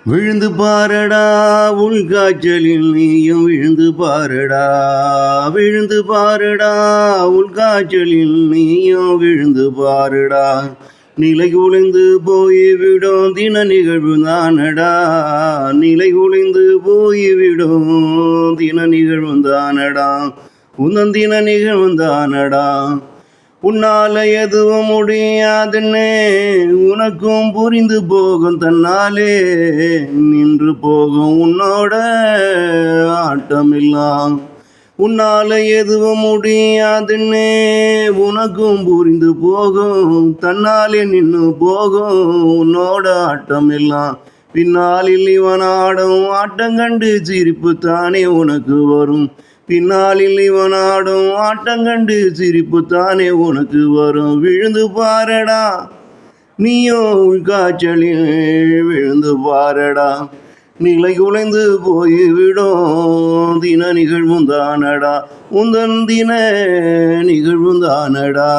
விழுந்து பாரடா உள்காய்ச்சலில் நீயும் விழுந்து பாரடா, விழுந்து பாரடா உள்காய்ச்சலில் நீயும் விழுந்து பாரடா. நிலை குலைந்து போய்விடும் தின நிகழ்வு தானடா, நிலை குலைந்து போய்விடும் தின நிகழ்வு தானடா, உந்தன் தின நிகழ்வு தானடா. உன்னால எதுவும் முடியாதுன்னு உனக்கும் புரிந்து போகும், தன்னாலே நின்று போகும் உன்னோட ஆட்டமில்லாம். உன்னால எதுவும் முடியாதுன்னு உனக்கும் புரிந்து போகும், தன்னாலே நின்று போகும் உன்னோட ஆட்டமில்லாம். பின்னாளில் இவன் ஆடும் ஆட்டம் கண்டு சிரிப்பு தானே உனக்கு வரும், பின்னாளில் இவன் ஆடும் ஆட்டம் கண்டு சிரிப்பு தானே உனக்கு வரும். விழுந்து பாரடா நீயோ உள்காய்ச்சலில் விழுந்து பாரடா, நிலை குலைந்து போய்விடும் தின நிகழ்வும் தானடா, உந்தன் தின நிகழ்வும் தானடா.